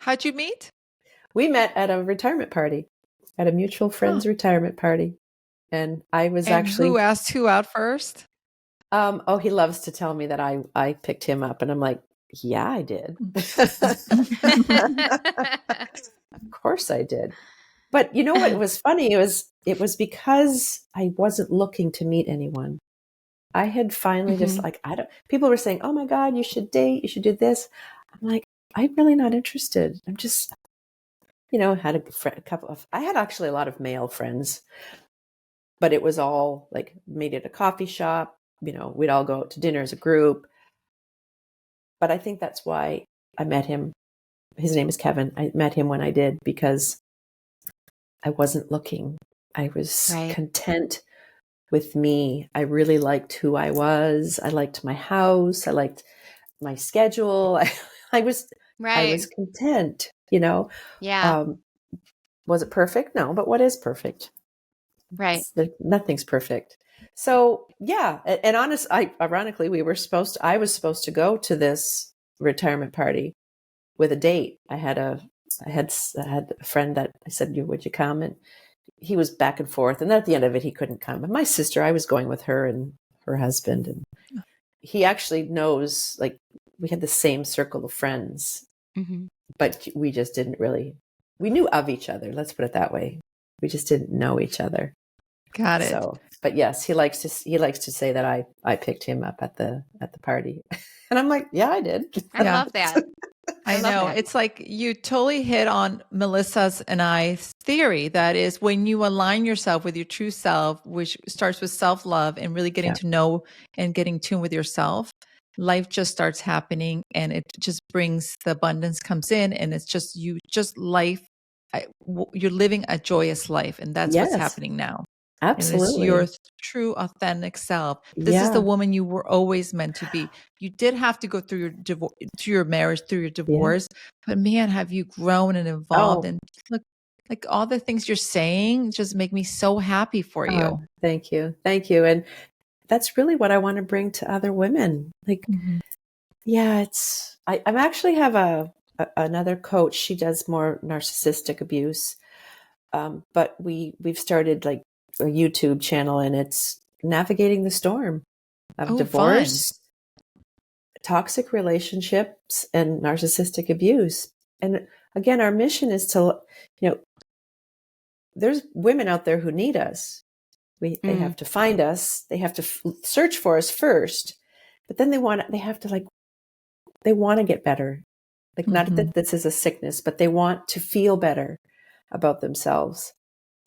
S1: How'd you meet?
S3: We met at a retirement party, at a mutual friend's retirement party. And I was actually...
S1: who asked who out first?
S3: He loves to tell me that I picked him up. And I'm like, yeah, I did. Of course I did. But you know what was funny? It was because I wasn't looking to meet anyone. I had finally just people were saying, oh my God, you should date, you should do this. I'm like, I'm really not interested. I'm just, had I had actually a lot of male friends, but it was all like meet at a coffee shop, we'd all go out to dinner as a group. But I think that's why I met him. His name is Kevin. I met him when I did because I wasn't looking. I was content with me. I really liked who I was. I liked my house. I liked my schedule. I was content,
S2: Yeah.
S3: Was it perfect? No, but what is perfect?
S2: Right.
S3: Nothing's perfect. So yeah, and ironically, I was supposed to go to this retirement party with a date. I had a friend that I said, would you come? And he was back and forth. And then at the end of it, he couldn't come. And my sister, I was going with her and her husband. And he actually knows, like, we had the same circle of friends,
S2: Mm-hmm.
S3: but we just didn't really, we knew of each other. Let's put it that way. We just didn't know each other.
S1: Got it.
S3: So, but yes, he likes to say that I picked him up at the party. And I'm like, yeah, I did.
S2: I
S1: Yeah.
S2: love that.
S1: I
S2: love
S1: know.
S2: that.
S1: It's like you totally hit on Melissa's and I's theory. That is when you align yourself with your true self, which starts with self-love and really getting
S3: Yeah.
S1: to know and getting tuned with yourself, life just starts happening and it just brings the abundance comes in and it's just life. You're living a joyous life and that's what's
S3: Yes,
S1: happening now. And it's
S3: absolutely.
S1: your true, authentic self. This is the
S3: Yeah.
S1: woman you were always meant to be. You did have to go through your divorce, through your marriage, through your divorce, but man, have you grown and evolved?
S3: Oh,
S1: And look, like all the things you're saying just make me so happy for you.
S3: thank you. Thank you. And that's really what I want to bring to other women. Like,
S1: Mhm.
S3: yeah, I'm actually have another coach. She does more narcissistic abuse. But we've started like a YouTube channel and it's navigating the storm of
S1: Oh, fun.
S3: divorce, toxic relationships, and narcissistic abuse. And again, our mission is to, there's women out there who need us. They have to find us. They have to search for us first, but then they want to get better. Like, not
S1: Mhm.
S3: that this is a sickness, but they want to feel better about themselves.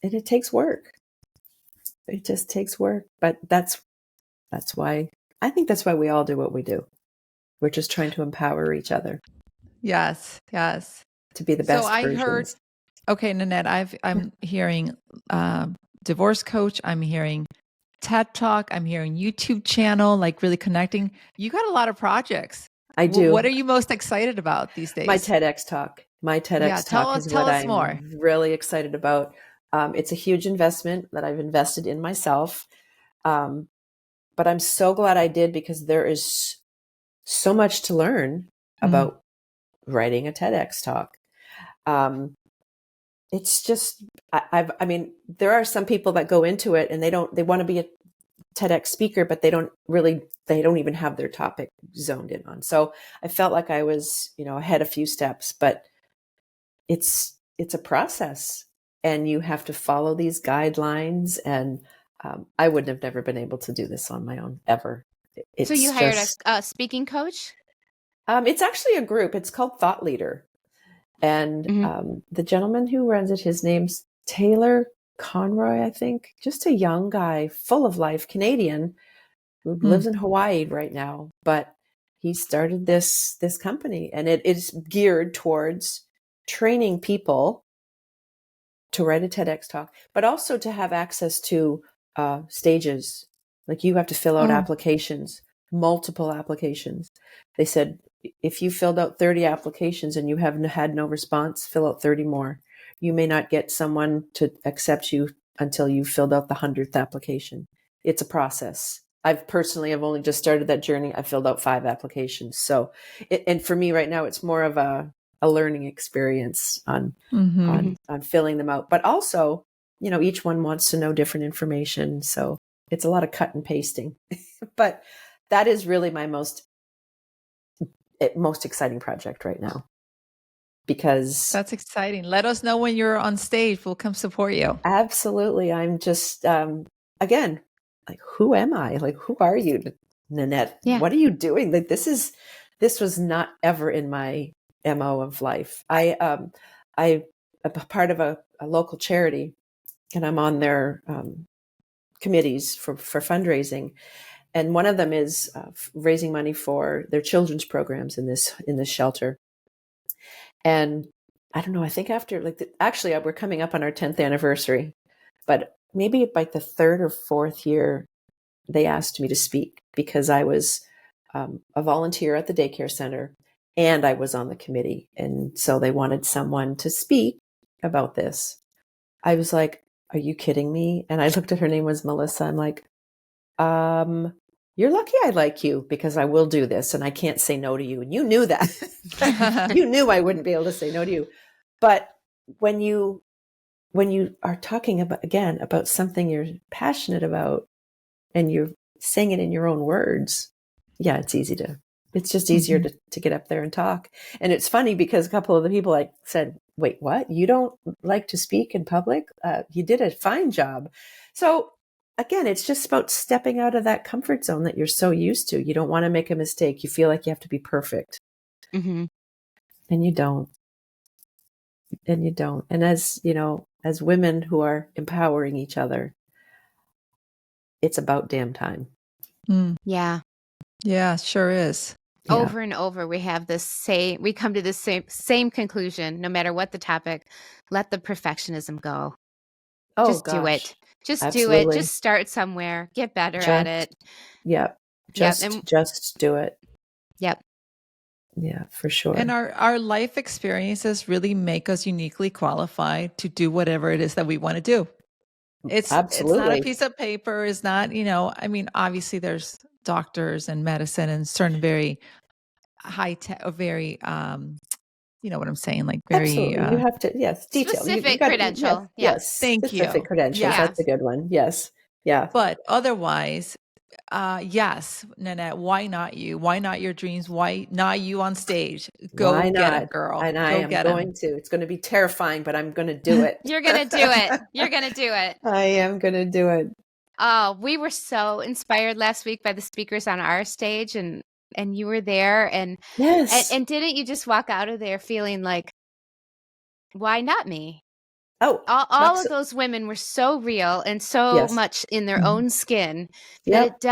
S3: And it takes work. It just takes work. But that's why I think that's why we all do what we do. We're just trying to empower each other
S1: Yes, yes.
S3: to be the
S1: So
S3: best
S1: I heard,
S3: versions.
S1: okay, Nanette, I'm hearing divorce coach. I'm hearing TED Talk. I'm hearing YouTube channel, like really connecting. You got a lot of projects.
S3: I
S1: What
S3: do.
S1: are you most excited about these
S3: My
S1: days?
S3: TEDx talk. My
S1: Yeah,
S3: TEDx talk is
S1: tell
S3: what
S1: us more.
S3: I'm really excited about. It's a huge investment that I've invested in myself. Um, but I'm so glad I did because there is so much to learn
S1: Mm,
S3: about writing a TEDx talk. Um, it's just, I mean, there are some people that go into it and they want to be a TEDx speaker, but they don't even have their topic zoned in on. So I felt like I was, ahead a few steps, but it's a process and you have to follow these guidelines. And I would have never been able to do this on my own ever.
S2: So you
S3: It's
S2: hired
S3: just,
S2: a speaking coach?
S3: it's actually a group. It's called Thought Leader. And
S2: Mm-hmm.
S3: the gentleman who runs it, his name's Taylor Conroy, I think, just a young guy, full of life, Canadian, who
S1: mm,
S3: lives in Hawaii right now. But he started this company, and it is geared towards training people to write a TEDx talk, but also to have access to stages. Like, you have to fill out
S1: oh,
S3: applications, multiple applications. They said, if you filled out 30 applications and you haven't had no response, fill out 30 more. You may not get someone to accept you until you've filled out the 100th application. It's a process. I've personally have only just started that journey. I filled out 5 applications. So, and for me right now, it's more of a learning experience on
S1: mhm.
S3: on filling them out. But also, each one wants to know different information. So it's a lot of cut and pasting. But that is really my most exciting project right now, because
S1: That's exciting. Let us know when you're on stage. We'll come support you.
S3: absolutely, I'm just, again, like, who am I? Like, who are you, Nanette?
S2: Yeah.
S3: What are you doing? Like, this was not ever in my MO of life. I'm a part of a local charity, and I'm on their committees for fundraising. And one of them is raising money for their children's programs in this shelter. And I don't know, I think after, like, actually, we're coming up on our 10th anniversary, but maybe by the 3rd or 4th year, they asked me to speak because I was a volunteer at the daycare center and I was on the committee. And so they wanted someone to speak about this. I was like, are you kidding me? And I looked at her name was Melissa. I'm like, you're lucky I like you because I will do this and I can't say no to you. And you knew that. You knew I wouldn't be able to say no to you. But when you are talking about, again, about something you're passionate about and you're saying it in your own words, yeah, it's just easier to get up there and talk. And it's funny because a couple of the people like said, wait, what? You don't like to speak in public? You did a fine job. So again, it's just about stepping out of that comfort zone that you're so used to. You don't want to make a mistake. You feel like you have to be perfect.
S2: Mm-hmm.
S3: And you don't. And you don't. And as, as women who are empowering each other, it's about damn time.
S2: Yeah.
S1: Yeah, sure is.
S3: Yeah.
S2: Over and over, we come to the same conclusion, no matter what the topic. Let the perfectionism go.
S3: Oh,
S2: Just
S3: gosh.
S2: do it. Just
S3: Absolutely.
S2: do it. Just start somewhere. Get better at it.
S3: Yeah. Just do it.
S2: Yep.
S3: Yeah, for sure.
S1: And our life experiences really make us uniquely qualified to do whatever it is that we want to do. It's not a piece of paper. It's not, obviously there's doctors and medicine and certain very high tech, very, you know what I'm saying? Like very,
S3: absolutely. You have to, yes, detail.
S2: Specific credential.
S3: Yes.
S1: Thank
S3: specific
S1: you.
S3: credentials.
S1: Yeah.
S3: That's a good one. Yes. Yeah.
S1: But otherwise, yes, Nanette, why not you? Why not your dreams? Why not you on stage? Go get it, girl.
S3: And I am going to. It's going to be terrifying, but I'm going to do it.
S2: You're going to do it. You're going to do it.
S3: I am going to do it.
S2: We were so inspired last week by the speakers on our stage, and you were there, and
S3: yes,
S2: and didn't you just walk out of there feeling like, why not me?
S3: Oh,
S2: all of those women were so real and so much in their own skin that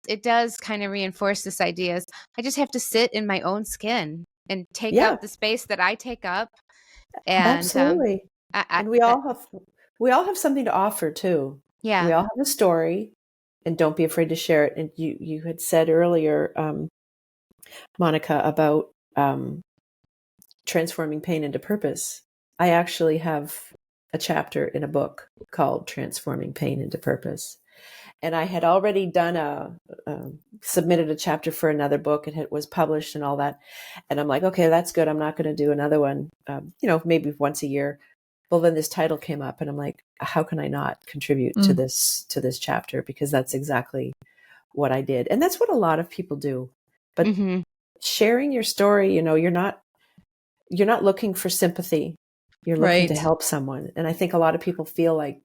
S2: it does kind of reinforce this idea. I just have to sit in my own skin and take up the space that I take up. And
S3: absolutely. And we all have something to offer too.
S2: Yeah.
S3: We all have a story, and don't be afraid to share it. And you had said earlier, Monica, about transforming pain into purpose. I actually have a chapter in a book called Transforming Pain into Purpose. And I had already done submitted a chapter for another book, and it was published and all that. And I'm like, okay, that's good. I'm not going to do another one, maybe once a year. Well, then this title came up, and I'm like, how can I not contribute to this chapter? Because that's exactly what I did. And that's what a lot of people do. But sharing your story, you're not looking for sympathy. You're looking to help someone. And I think a lot of people feel like,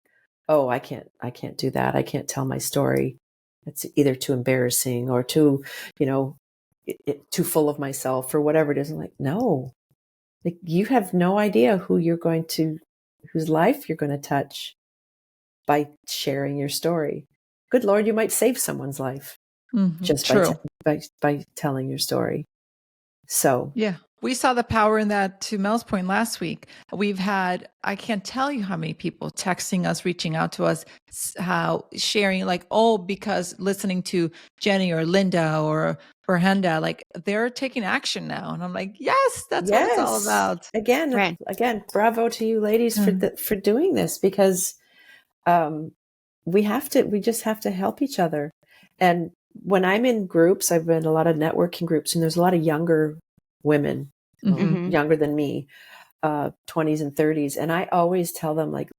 S3: oh, I can't do that. I can't tell my story. It's either too embarrassing or too, too full of myself or whatever it is. I'm like, no, like you have no idea whose life you're going to touch by sharing your story. Good Lord, you might save someone's life just by telling your story. So
S1: yeah, we saw the power in that. To Mel's point last week, we've had, I can't tell you how many people texting us, reaching out to us, how sharing like, because listening to Jenny or Linda or Henda, like they're taking action now. And I'm like, yes, that's what it's all about.
S3: Again, bravo to you ladies for doing this, because we just have to help each other. And when I'm in groups, I've been in a lot of networking groups, and there's a lot of younger women, younger than me, 20s and 30s. And I always tell them, like,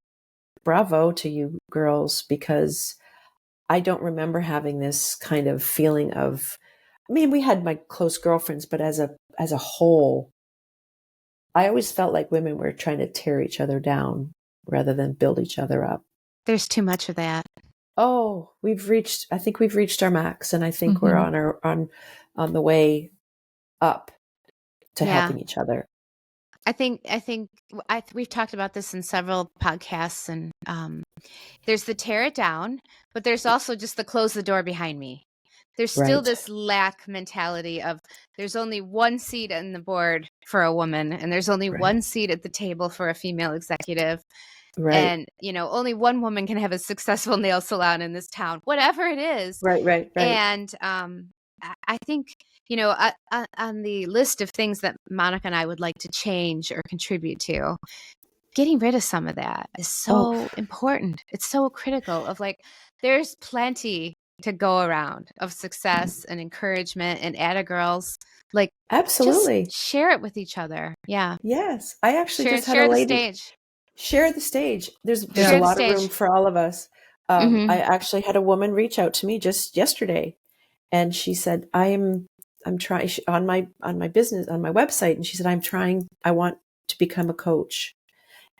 S3: bravo to you girls, because I don't remember having this kind of feeling of, we had my close girlfriends, but as a whole, I always felt like women were trying to tear each other down rather than build each other up.
S2: There's too much of that.
S3: Oh, I think we've reached our max, and I think we're on the way up to helping each other.
S2: I think we've talked about this in several podcasts, and there's the tear it down, but there's also just the close the door behind me. There's still this lack mentality of there's only one seat on the board for a woman, and there's only one seat at the table for a female executive. Right. And, only one woman can have a successful nail salon in this town, whatever it is.
S3: Right.
S2: And I think, on the list of things that Monica and I would like to change or contribute to, getting rid of some of that is so important. It's so critical of like, there's plenty to go around of success and encouragement and atta girls. Like,
S3: Absolutely.
S2: just share it with each other. Yeah.
S3: Yes. I actually just had
S2: Share
S3: a
S2: the
S3: lady
S2: stage.
S3: share the stage. There's
S1: Yeah.
S3: a
S2: Share the
S3: lot of room
S2: stage.
S3: for all of us.
S2: Mhm.
S3: I actually had a woman reach out to me just yesterday, and she said, I'm trying on my business, on my website. And she said, I want to become a coach.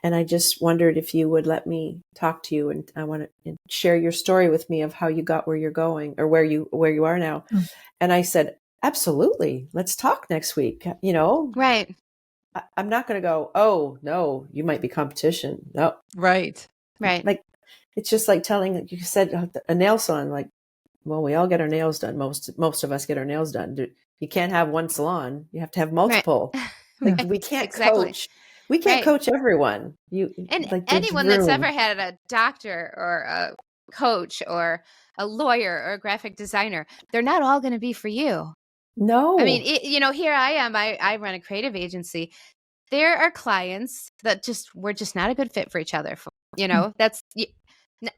S3: And I just wondered if you would let me talk to you, and I want to share your story with me of how you got where you're going, or where you are now.
S1: Mm.
S3: And I said, absolutely. Let's talk next week. You know,
S2: Right.
S3: I'm not going to go, oh no, you might be competition. No,
S1: Right.
S2: Right.
S3: like, it's just like telling, you said a nail salon, like, well, we all get our nails done. Most of us get our nails done. You can't have one salon. You have to have multiple. Like,
S2: Right.
S3: we can't
S2: Exactly.
S3: coach. We can't
S2: Right.
S3: coach everyone.
S2: And
S3: Like, there's
S2: anyone that's ever
S3: room.
S2: had a doctor or a coach or a lawyer or a graphic designer, they're not all going to be for you.
S3: No.
S2: I mean, here I am. I run a creative agency. There are clients that we're just not a good fit for each other. That's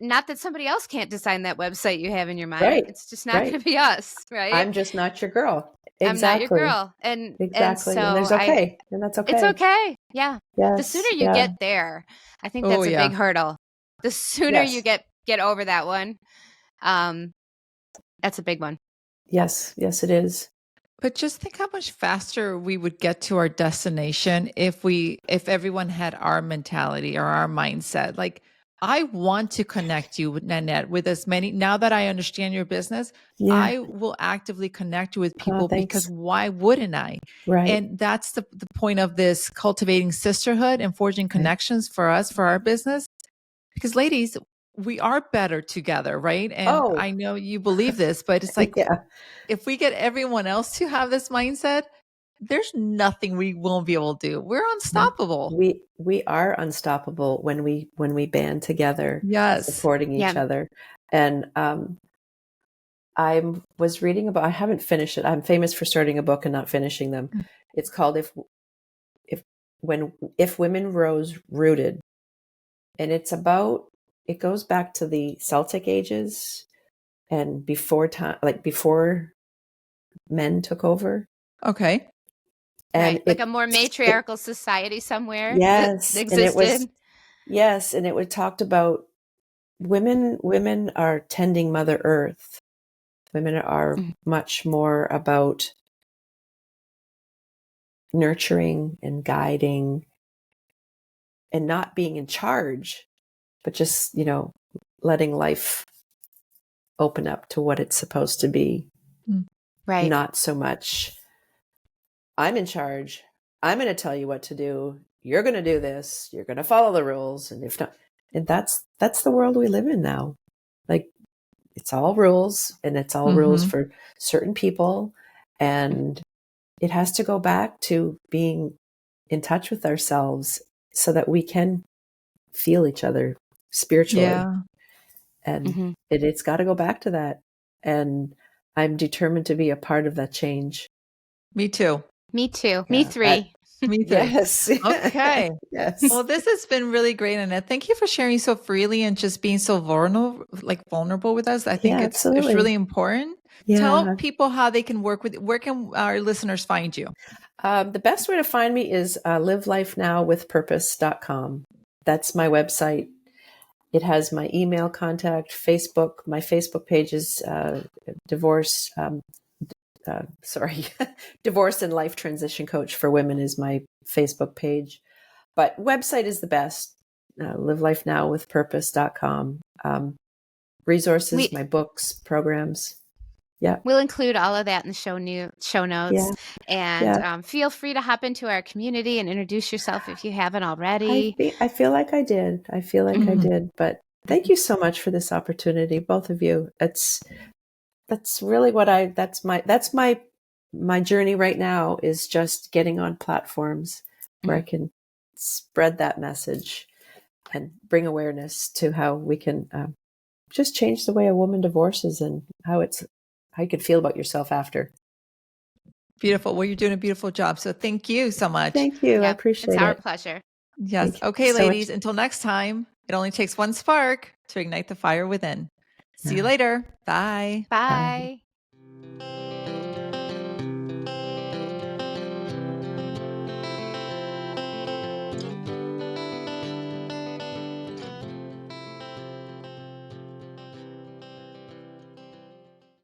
S2: not that somebody else can't design that website you have in your mind.
S3: Right.
S2: It's just not
S3: Right.
S2: going to be us, right?
S3: I'm just not your girl.
S2: I'm not your
S3: Exactly.
S2: girl. And
S3: Exactly.
S2: so
S3: And there's okay. And that's okay.
S2: it's okay. Yeah. The
S3: Yes.
S2: sooner you
S3: Yeah.
S2: get there, I think
S1: Oh,
S2: that's a
S1: yeah.
S2: big hurdle. The sooner you
S3: Yes.
S2: get over that one, that's a big one.
S3: Yes. Yes, it is.
S1: But just think how much faster we would get to our destination if everyone had our mentality or our mindset. Like, I want to connect you with Nanette, with as many, now that I understand your business,
S3: Yeah.
S1: I will actively connect you with people, because
S3: thanks.
S1: why wouldn't I?
S3: Right.
S1: And that's the point of this cultivating sisterhood and forging connections for us, for our business. Because ladies, we are better together, right? And
S3: Oh.
S1: I know you believe this, but it's like,
S3: Yeah.
S1: if we get everyone else to have this mindset, there's nothing we won't be able to do. We're unstoppable.
S3: We are unstoppable when we band together,
S1: Yes.
S3: supporting each
S2: Yeah.
S3: other. And I was reading about, I haven't finished it. I'm famous for starting a book and not finishing them. It's called If Women Rose Rooted. And it goes back to the Celtic ages and before men took over.
S1: Okay.
S3: And
S2: right. Like a more matriarchal society somewhere that existed.
S3: And it talked about women are tending Mother Earth. Women are much more about nurturing and guiding and not being in charge, but just, letting life open up to what it's supposed to be.
S2: Right.
S3: Not so much, I'm in charge. I'm going to tell you what to do. You're going to do this. You're going to follow the rules. And if not, and that's the world we live in now. Like, it's all rules, and it's all rules for certain people. And it has to go back to being in touch with ourselves so that we can feel each other spiritually.
S1: Yeah.
S3: And it's got to go back to that. And I'm determined to be a part of that change.
S1: Me too.
S2: Me too.
S3: Yeah,
S2: Me three.
S1: Me too.
S3: Yes.
S1: Okay.
S3: Yes.
S1: Well, this has been really great, Annette. Thank you for sharing so freely and just being so vulnerable with us. I think it's really important.
S3: Yeah.
S1: Tell people how they can work with. Where can our listeners find you?
S3: The best way to find me is livelifenowwithpurpose.com. That's my website. It has my email contact, Facebook. My Facebook page is divorce and life transition coach for women is my Facebook page. But website is the best, livelifenowwithpurpose.com. Resources, my books, programs. Yeah.
S2: We'll include all of that in the show notes.
S3: Yeah.
S2: And feel free to hop into our community and introduce yourself if you haven't already.
S3: I feel like I did. I did. But thank you so much for this opportunity, both of you. That's really that's my journey right now, is just getting on platforms where I can spread that message and bring awareness to how we can just change the way a woman divorces and how you can feel about yourself after.
S1: Beautiful. Well, you're doing a beautiful job. So thank you so much.
S3: Thank you. I appreciate it.
S2: It's our pleasure.
S1: Yes. Okay, ladies, until next time, it only takes one spark to ignite the fire within. See you later. Bye.
S2: Bye.